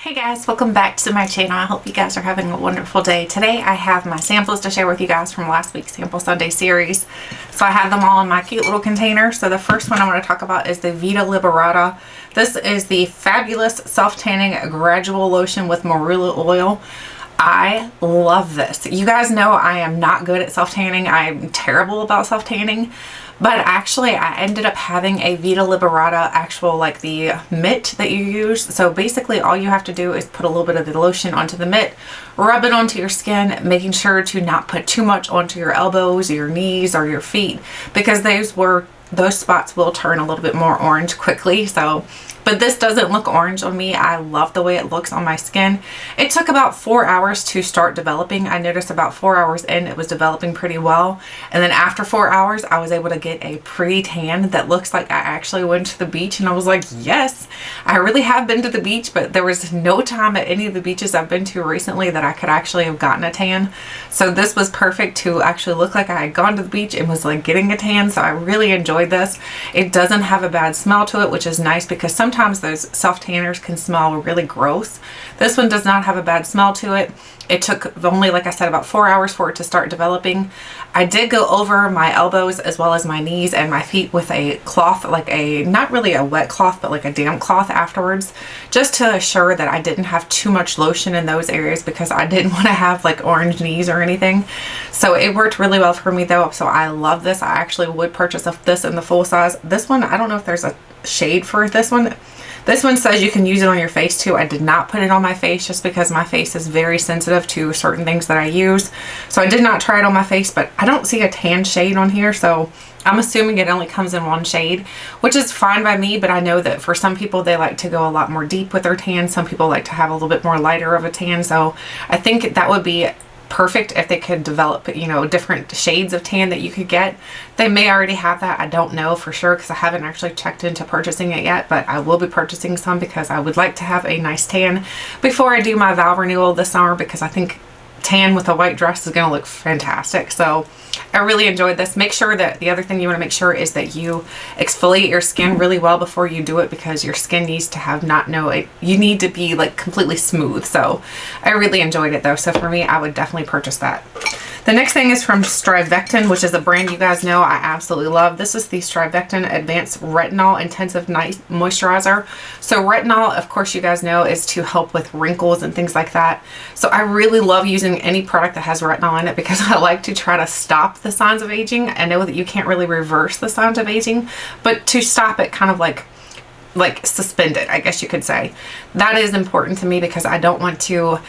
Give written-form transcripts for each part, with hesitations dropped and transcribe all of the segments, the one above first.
Hey guys, welcome back to my channel. I hope you guys are having a wonderful day. Today I have my samples to share with you guys from last week's Sample Sunday series. So I have them all in my cute little container. So the first one I want to talk about is the Vita Liberata. This is the fabulous self-tanning gradual lotion with marula oil. I love this. You guys know I am not good at self-tanning. I'm terrible about self-tanning. But actually, I ended up having a Vita Liberata actual, like the mitt that you use. So basically, all you have to do is put a little bit of the lotion onto the mitt, rub it onto your skin, making sure to not put too much onto your elbows, your knees, or your feet, because those spots will turn a little bit more orange quickly. But this doesn't look orange on me. I love the way it looks on my skin. It took about 4 hours to start developing. I noticed about 4 hours in, it was developing pretty well. And then after 4 hours, I was able to get a pretty tan that looks like I actually went to the beach. And I was like, yes, I really have been to the beach, but there was no time at any of the beaches I've been to recently that I could actually have gotten a tan. So this was perfect to actually look like I had gone to the beach and was like getting a tan. So I really enjoyed this. It doesn't have a bad smell to it, which is nice because sometimes those self-tanners can smell really gross. This one does not have a bad smell to it. It took only, like I said, about 4 hours for it to start developing. I did go over my elbows as well as my knees and my feet with a cloth, like not really a wet cloth, but like a damp cloth afterwards, just to assure that I didn't have too much lotion in those areas because I didn't want to have like orange knees or anything. So it worked really well for me though. So I love this. I actually would purchase this in the full size. This one, I don't know if there's a shade for this one. This one says you can use it on your face too. I did not put it on my face just because my face is very sensitive to certain things that I use. So I did not try it on my face, but I don't see a tan shade on here. So I'm assuming it only comes in one shade, which is fine by me. But I know that for some people, they like to go a lot more deep with their tan. Some people like to have a little bit more lighter of a tan. So I think that would be perfect if they could develop, you know, different shades of tan that you could get. They may already have that. I don't know for sure because I haven't actually checked into purchasing it yet, but I will be purchasing some because I would like to have a nice tan before I do my vow renewal this summer, because I think tan with a white dress is going to look fantastic. So I really enjoyed this. Make sure that the other thing you want to make sure is that you exfoliate your skin really well before you do it, because your skin needs to have you need to be like completely smooth. So I really enjoyed it though. So for me, I would definitely purchase that. The next thing is from StriVectin, which is a brand you guys know I absolutely love. This is the StriVectin Advanced Retinol Intensive Night Moisturizer. So retinol, of course, you guys know, is to help with wrinkles and things like that. So I really love using any product that has retinol in it because I like to try to stop the signs of aging. I know that you can't really reverse the signs of aging, but to stop it, kind of like suspend it, I guess you could say. That is important to me because I want to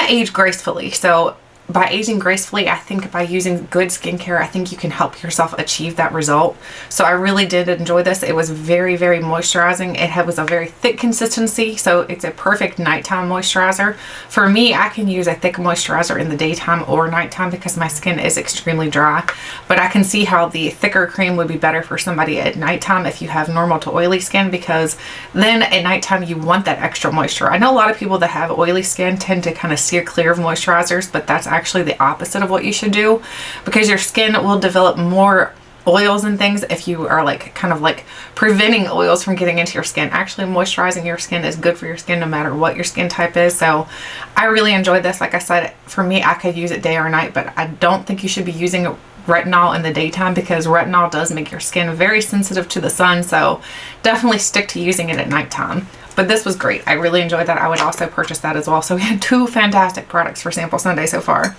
age gracefully. So by aging gracefully, I think by using good skincare, I think you can help yourself achieve that result. So I really did enjoy this. It was very, very moisturizing. It was a very thick consistency, so it's a perfect nighttime moisturizer. For me, I can use a thick moisturizer in the daytime or nighttime because my skin is extremely dry. But I can see how the thicker cream would be better for somebody at nighttime if you have normal to oily skin, because then at nighttime you want that extra moisture. I know a lot of people that have oily skin tend to kind of steer clear of moisturizers, but that's actually the opposite of what you should do, because your skin will develop more oils and things if you are kind of preventing oils from getting into your skin. Actually, moisturizing your skin is good for your skin no matter what your skin type is. So I really enjoyed this. Like I said, for me, I could use it day or night, but I don't think you should be using retinol in the daytime because retinol does make your skin very sensitive to the sun. So definitely stick to using it at nighttime. But this was great. I really enjoyed that. I would also purchase that as well. So we had two fantastic products for Sample Sunday so far.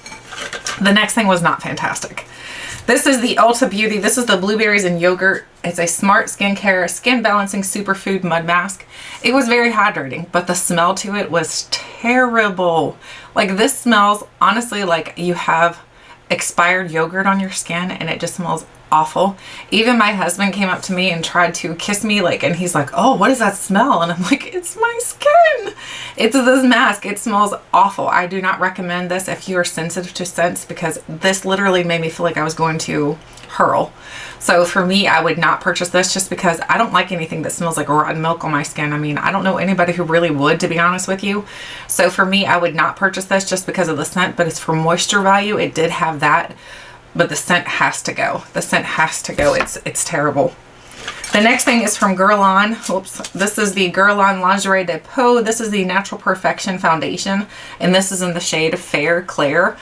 The next thing was not fantastic. This is the Ulta Beauty. This is the Blueberries and Yogurt. It's a smart skincare, skin balancing superfood mud mask. It was very hydrating, but the smell to it was terrible. Like, this smells honestly like you have expired yogurt on your skin, and it just smells awful. Even my husband came up to me and tried to kiss me, and he's like, oh, what is that smell? And I'm like, it's my skin. It's this mask. It smells awful. I do not recommend this if you are sensitive to scents, because this literally made me feel like I was going to hurl. So for me, I would not purchase this just because I don't like anything that smells like rotten milk on my skin. I mean, I don't know anybody who really would, to be honest with you. So for me, I would not purchase this just because of the scent, but it's for moisture value. It did have that, but the scent has to go. The scent has to go. It's terrible. The next thing is from Guerlain. Oops. This is the Guerlain Lingerie de Peau. This is the Natural Perfection Foundation. And this is in the shade Fair Claire.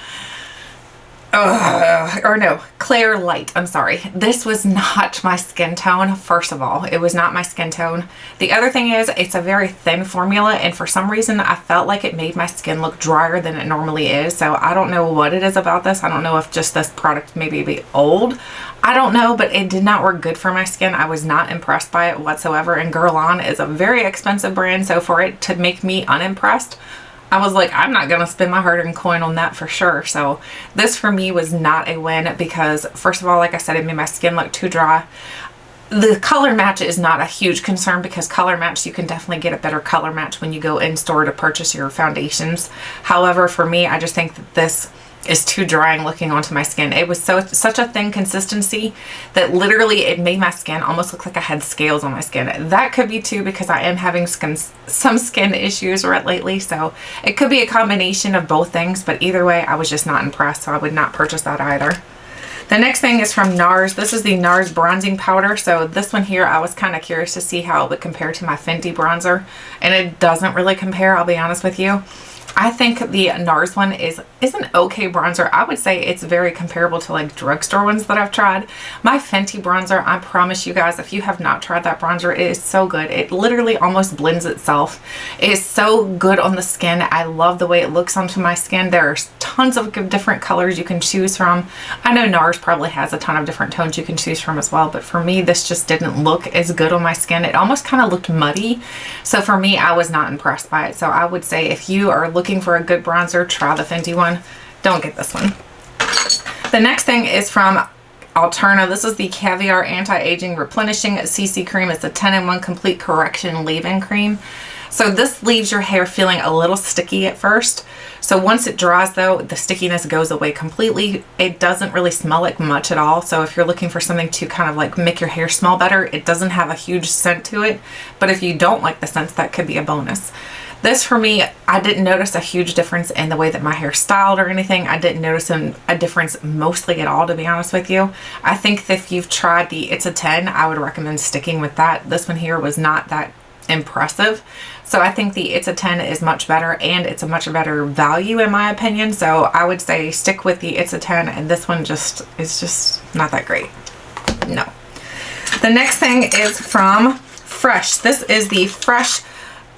Or no, Claire Light. I'm sorry. This was not my skin tone. First of all, it was not my skin tone. The other thing is it's a very thin formula, and for some reason I felt like it made my skin look drier than it normally is. So I don't know what it is about this. I don't know if just this product maybe be old. I don't know, but it did not work good for my skin. I was not impressed by it whatsoever. And Guerlain is a very expensive brand, so for it to make me unimpressed, I was like, I'm not going to spend my hard-earned coin on that for sure. So this for me was not a win because, first of all, like I said, it made my skin look too dry. The color match is not a huge concern because color match, you can definitely get a better color match when you go in store to purchase your foundations. However, for me, I just think that this is too drying looking onto my skin. It was such a thin consistency that literally it made my skin almost look like I had scales on my skin. That could be too because I am having some skin issues right lately, so it could be a combination of both things, but either way I was just not impressed, so I would not purchase that either. The next thing is from Nars. This is the Nars bronzing powder. So this one here, I was kind of curious to see how it would compare to my Fenty bronzer, and it doesn't really compare, I'll be honest with you. I think the Nars one is an okay bronzer. I would say it's very comparable to like drugstore ones that I've tried. My Fenty bronzer, I promise you guys, if you have not tried that bronzer, it is so good. It literally almost blends itself. It is so good on the skin. I love the way it looks onto my skin. There's tons of different colors you can choose from. I know Nars probably has a ton of different tones you can choose from as well, but for me, this just didn't look as good on my skin. It almost kind of looked muddy. So for me, I was not impressed by it. So I would say if you are looking for a good bronzer, try the Fenty one. Don't get this one. The next thing is from Alterna. This is the Caviar Anti-Aging Replenishing CC Cream. It's a 10-in-1 complete correction leave-in cream. So this leaves your hair feeling a little sticky at first. So once it dries though, the stickiness goes away completely. It doesn't really smell like much at all. So if you're looking for something to kind of like make your hair smell better, it doesn't have a huge scent to it. But if you don't like the scents, that could be a bonus. This for me, I didn't notice a huge difference in the way that my hair styled or anything. I didn't notice a difference mostly at all, to be honest with you. I think that if you've tried the It's a 10, I would recommend sticking with that. This one here was not that impressive. So I think the It's a 10 is much better, and it's a much better value in my opinion. So I would say stick with the It's a 10, and this one is just not that great. No. The next thing is from Fresh. This is the Fresh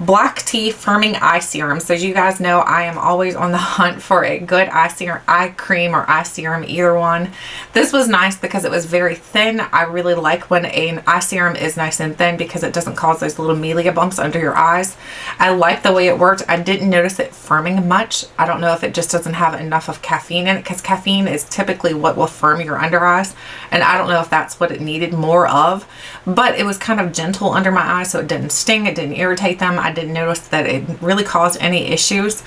Black Tea Firming Eye Serum. So as you guys know, I am always on the hunt for a good eye serum, eye cream or eye serum, either one. This was nice because it was very thin. I really like when an eye serum is nice and thin because it doesn't cause those little melia bumps under your eyes. I like the way it worked. I didn't notice it firming much. I don't know if it just doesn't have enough of caffeine in it, because caffeine is typically what will firm your under eyes, and I don't know if that's what it needed more of, but it was kind of gentle under my eyes, so it didn't sting, it didn't irritate them. I didn't notice that it really caused any issues.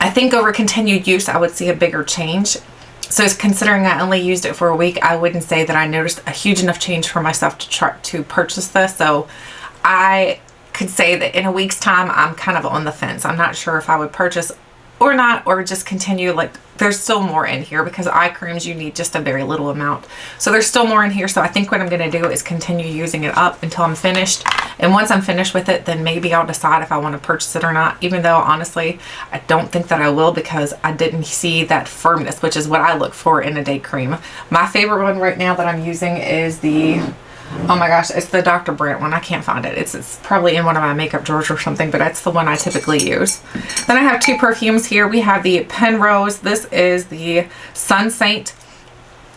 I think over continued use, I would see a bigger change. So considering I only used it for a week, I wouldn't say that I noticed a huge enough change for myself to try to purchase this. So I could say that in a week's time, I'm kind of on the fence. I'm not sure if I would purchase or not, or just continue. Like, there's still more in here because eye creams, you need just a very little amount. So there's still more in here. So I think what I'm going to do is continue using it up until I'm finished. And once I'm finished with it, then maybe I'll decide if I want to purchase it or not. Even though honestly, I don't think that I will, because I didn't see that firmness, which is what I look for in a day cream. My favorite one right now that I'm using is the, oh my gosh, it's the Dr. Brandt one. I can't find it. It's probably in one of my makeup drawers or something, but that's the one I typically use. Then I have two perfumes here. We have the Pinrose. This is the Sun Saint.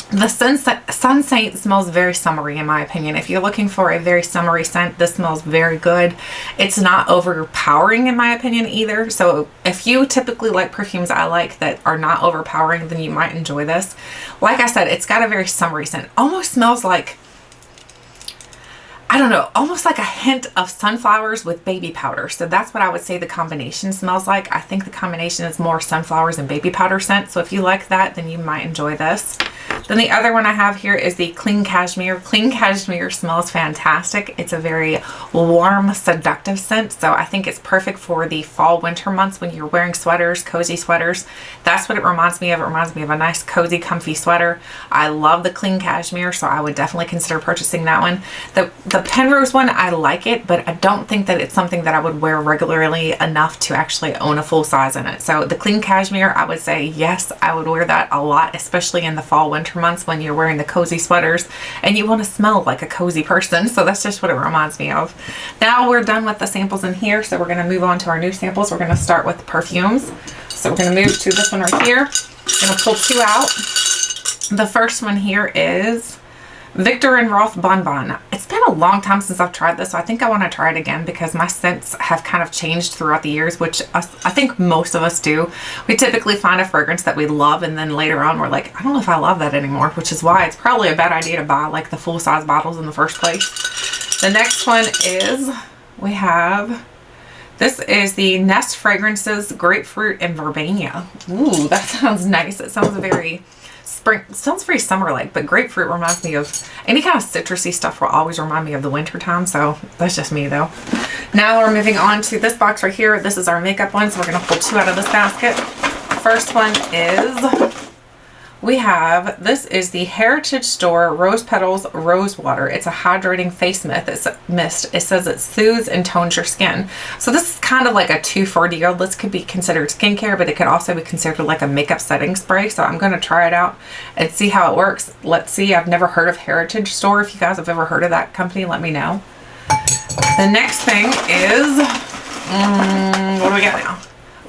The Sun Saint smells very summery in my opinion. If you're looking for a very summery scent, this smells very good. It's not overpowering in my opinion either. So if you typically like perfumes I like that are not overpowering, then you might enjoy this. Like I said, it's got a very summery scent. Almost smells like, I don't know, almost like a hint of sunflowers with baby powder. So that's what I would say the combination smells like. I think the combination is more sunflowers and baby powder scent. So if you like that, then you might enjoy this. Then the other one I have here is the Clean Cashmere. Clean Cashmere smells fantastic. It's a very warm, seductive scent. So I think it's perfect for the fall, winter months when you're wearing sweaters, cozy sweaters. That's what it reminds me of. It reminds me of a nice, cozy, comfy sweater. I love the Clean Cashmere, so I would definitely consider purchasing that one. The Pinrose one, I like it, but I don't think that it's something that I would wear regularly enough to actually own a full size in it. So the Clean Cashmere, I would say yes, I would wear that a lot, especially in the fall, winter months when you're wearing the cozy sweaters and you want to smell like a cozy person. So that's just what it reminds me of. Now we're done with the samples in here, so we're going to move on to our new samples. We're going to start with the perfumes. So we're going to move to this one right here. I'm going to pull two out. The first one here is Victor and Roth Bon Bon. It's been a long time since I've tried this, so I think I want to try it again because my scents have kind of changed throughout the years, which I think most of us do. We typically find a fragrance that we love, and then later on we're like, I don't know if I love that anymore, which is why it's probably a bad idea to buy like the full-size bottles in the first place. The next one is, this is the Nest Fragrances Grapefruit and Verbena. Ooh, that sounds nice. It sounds very spring, sounds very summer-like, but grapefruit reminds me of any kind of citrusy stuff will always remind me of the winter time, so that's just me though. Now we're moving on to this box right here. This is our makeup one, so we're going to pull two out of this basket. First one is, this is the Heritage Store Rose Petals Rose Water. It's a hydrating face mist. It says it soothes and tones your skin. So this is kind of like a 2 for $1. This could be considered skincare, but it could also be considered like a makeup setting spray. So I'm going to try it out and see how it works. Let's see. I've never heard of Heritage Store. If you guys have ever heard of that company, let me know. The next thing is, what do we got now?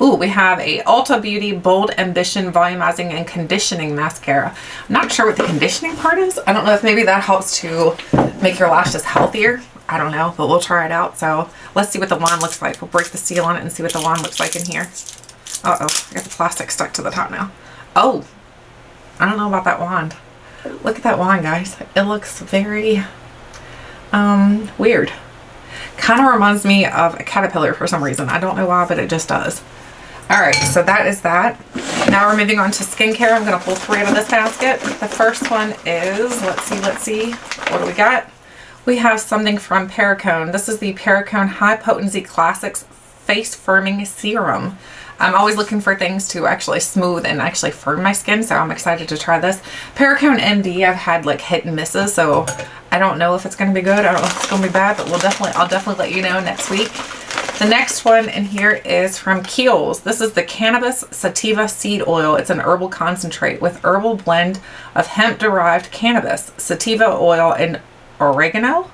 Ooh, we have a Ulta Beauty Bold Ambition Volumizing and Conditioning Mascara. I'm not sure what the conditioning part is. I don't know if maybe that helps to make your lashes healthier. I don't know, but we'll try it out. So let's see what the wand looks like. We'll break the seal on it and see what the wand looks like in here. Uh-oh, I got the plastic stuck to the top now. Oh, I don't know about that wand. Look at that wand, guys. It looks very weird. Kind of reminds me of a caterpillar for some reason. I don't know why, but it just does. Alright, so that is that. Now we're moving on to skincare. I'm going to pull 3 out of this basket. The first one is, let's see, what do we got? We have something from Perfume. This is the Perfume High Potency Classics Face Firming Serum. I'm always looking for things to actually smooth and actually firm my skin, so I'm excited to try this. Perfume MD, I've had like hit and misses, so I don't know if it's going to be good. I don't know if it's going to be bad, but I'll definitely let you know next week. The next one in here is from Kiehl's. This is the Cannabis Sativa Seed Oil. It's an herbal concentrate with herbal blend of hemp-derived cannabis, sativa oil, and oregano.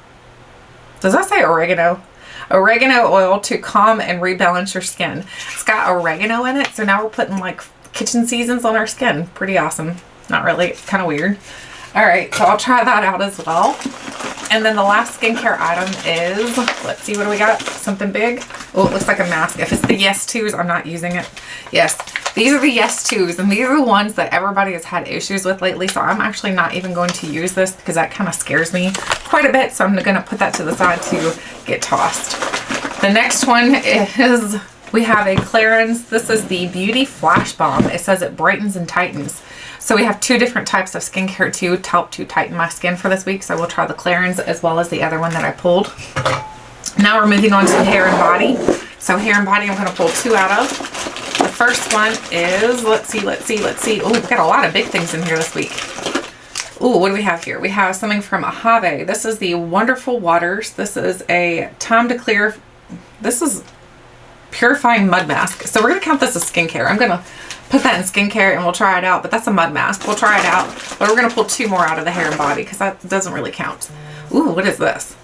Does that say oregano? Oregano oil to calm and rebalance your skin. It's got oregano in it, so now we're putting like kitchen seasons on our skin. Pretty awesome. Not really, it's kind of weird. Alright, so I'll try that out as well. And then the last skincare item is, let's see, what do we got? Something big? Oh, it looks like a mask. If it's the Yes 2s, I'm not using it. Yes, these are the Yes 2s, and these are the ones that everybody has had issues with lately, so I'm actually not even going to use this because that kind of scares me quite a bit, so I'm going to put that to the side to get tossed. The next one is, we have a Clarins. This is the Beauty Flash Balm. It says it brightens and tightens. So we have 2 different types of skincare to help to tighten my skin for this week. So we'll try the Clarins as well as the other one that I pulled. Now we're moving on to hair and body. So hair and body I'm going to pull 2 out of. The first one is, let's see. Oh, we've got a lot of big things in here this week. Ooh, what do we have here? We have something from Ahave. This is the Wonderful Waters. This is a Time to Clear. This is Purifying Mud Mask. So we're going to count this as skincare. I'm going to put that in skincare and we'll try it out, but that's a mud mask. We'll try it out, but we're going to pull 2 more out of the hair and body because that doesn't really count. Ooh, what is this?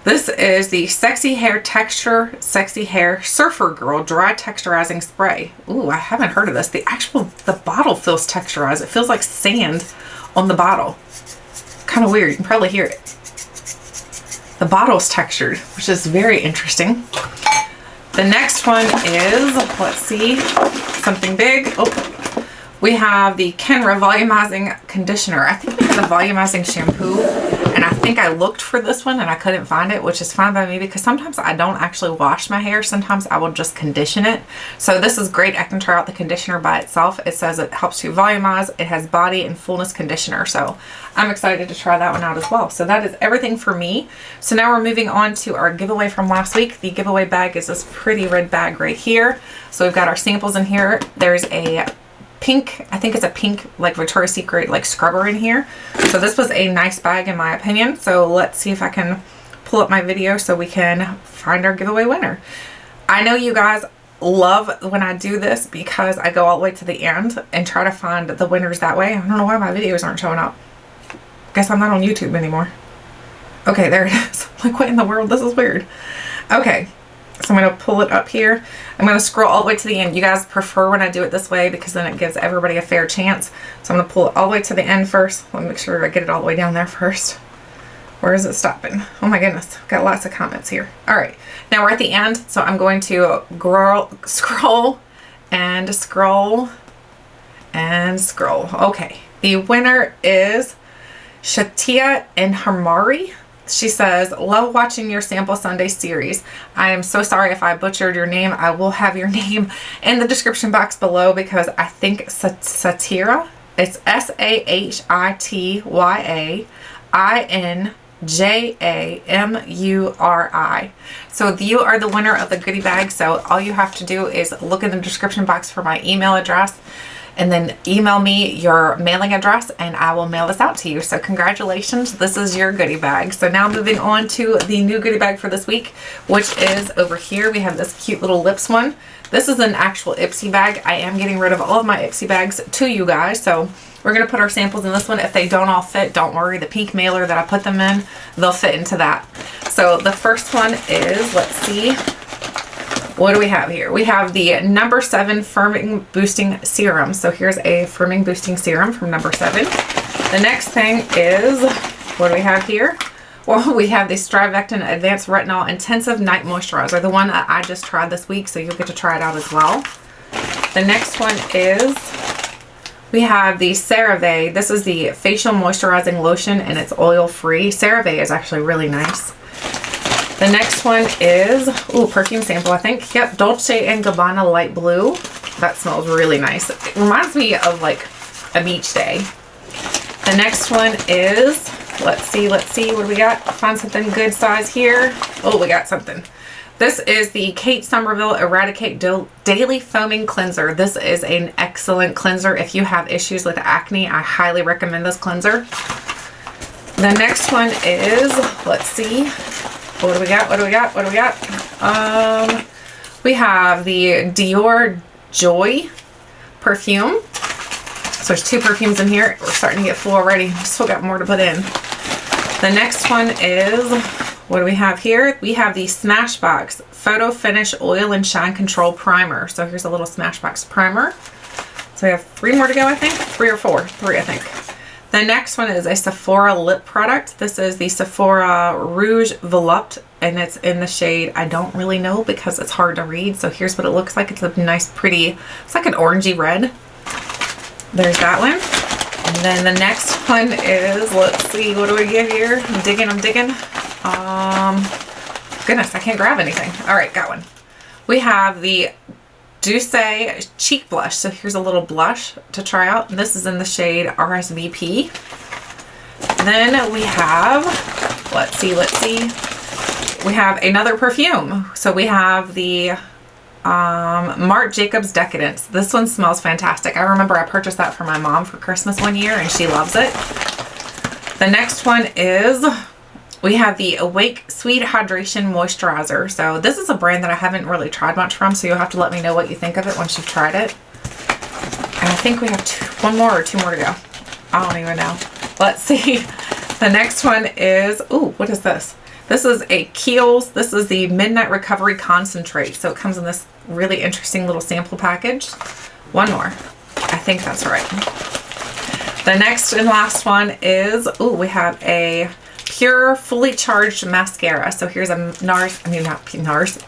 This is the Sexy Hair Texture Sexy Hair Surfer Girl Dry Texturizing Spray. Ooh, I haven't heard of this. The bottle feels texturized. It feels like sand on the bottle. Kind of weird. You can probably hear it. The bottle's textured, which is very interesting. The next one is, let's see, something big. Oh, we have the Kenra Volumizing Conditioner. I think we have the Volumizing Shampoo And I think I looked for this one and I couldn't find it, which is fine by me because sometimes I don't actually wash my hair. Sometimes I will just condition it. So this is great. I can try out the conditioner by itself. It says it helps you volumize. It has body and fullness conditioner. So I'm excited to try that one out as well. So that is everything for me. So now we're moving on to our giveaway from last week. The giveaway bag is this pretty red bag right here. So we've got our samples in here. There's a pink, I think it's a pink like Victoria's Secret like scrubber in here. So this was a nice bag in my opinion. So let's see if I can pull up my video so we can find our giveaway winner. I know you guys love when I do this because I go all the way to the end and try to find the winners that way. I don't know why my videos aren't showing up. Guess I'm not on YouTube anymore. Okay, there it is. Like, what in the world? This is weird. Okay, so I'm going to pull it up here. I'm going to scroll all the way to the end. You guys prefer when I do it this way because then it gives everybody a fair chance. So I'm going to pull it all the way to the end first. Let me make sure I get it all the way down there first. Where is it stopping? Oh my goodness. Got lots of comments here. All right. Now we're at the end. So I'm going to scroll and scroll and scroll. Okay. The winner is Shatia and Harmari. She says, love watching your Sample Sunday series. I am so sorry if I butchered your name. I will have your name in the description box below because I think Satira, it's SAHITYAINJAMURI. So you are the winner of the goodie bag. So all you have to do is look in the description box for my email address and then email me your mailing address and I will mail this out to you. So congratulations, this is your goodie bag. So now moving on to the new goodie bag for this week, which is over here. We have this cute little lips one. This is an actual Ipsy bag. I am getting rid of all of my Ipsy bags to you guys. So we're going to put our samples in this one. If they don't all fit, don't worry. The pink mailer that I put them in, they'll fit into that. So the first one is, let's see. What do we have here? We have the number 7 Firming Boosting Serum. So here's a Firming Boosting Serum from number 7. The next thing is, what do we have here? Well, we have the StriVectin Advanced Retinol Intensive Night Moisturizer, the one that I just tried this week, so you'll get to try it out as well. The next one is, we have the CeraVe. This is the Facial Moisturizing Lotion, and it's oil-free. CeraVe is actually really nice. The next one is, ooh, perfume sample, I think. Yep, Dolce & Gabbana Light Blue. That smells really nice. It reminds me of like a beach day. The next one is, let's see, what do we got? Find something good size here. Oh, we got something. This is the Kate Somerville Eradicate Daily Foaming Cleanser. This is an excellent cleanser. If you have issues with acne, I highly recommend this cleanser. The next one is, let's see. What do we got? We have the Dior Joy perfume. So there's 2 perfumes in here. We're starting to get full already. Still got more to put in. The next one is, what do we have here? We have the Smashbox Photo Finish Oil and Shine Control Primer. So here's a little Smashbox primer. So we have 3 more to go, I think. 3 or 4. 3, I think. The next one is a Sephora lip product. This is the Sephora Rouge Volupte, and it's in the shade, I don't really know because it's hard to read. So here's what it looks like. It's a nice, pretty, it's like an orangey red. There's that one. And then the next one is, let's see, what do we get here? I'm digging. Goodness, I can't grab anything. All right, got one. We have the Douce Cheek Blush. So here's a little blush to try out. This is in the shade RSVP. Then we have, let's see. We have another perfume. So we have the Marc Jacobs Decadence. This one smells fantastic. I remember I purchased that for my mom for Christmas one year and she loves it. The next one is, we have the Awake Sweet Hydration Moisturizer. So this is a brand that I haven't really tried much from, so you'll have to let me know what you think of it once you've tried it. And I think we have 1 more or 2 more to go. I don't even know. Let's see. The next one is, ooh, what is this? This is a Kiehl's. This is the Midnight Recovery Concentrate. So it comes in this really interesting little sample package. 1 more. I think that's right. The next and last one is, ooh, we have a Pure Fully Charged Mascara. So here's a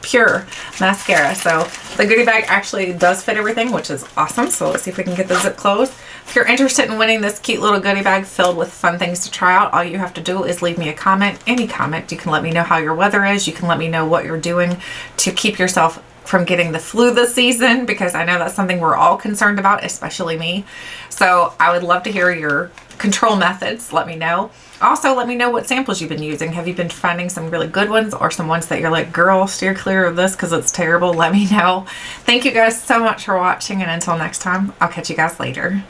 Pure Mascara. So the goodie bag actually does fit everything, which is awesome. So let's see if we can get the zip closed. If you're interested in winning this cute little goodie bag filled with fun things to try out, all you have to do is leave me a comment, any comment. You can let me know how your weather is. You can let me know what you're doing to keep yourself from getting the flu this season, because I know that's something we're all concerned about, especially me. So I would love to hear your control methods. Let me know. Also, let me know what samples you've been using. Have you been finding some really good ones, or some ones that you're like, girl, steer clear of this because it's terrible? Let me know. Thank you guys so much for watching, and until next time, I'll catch you guys later.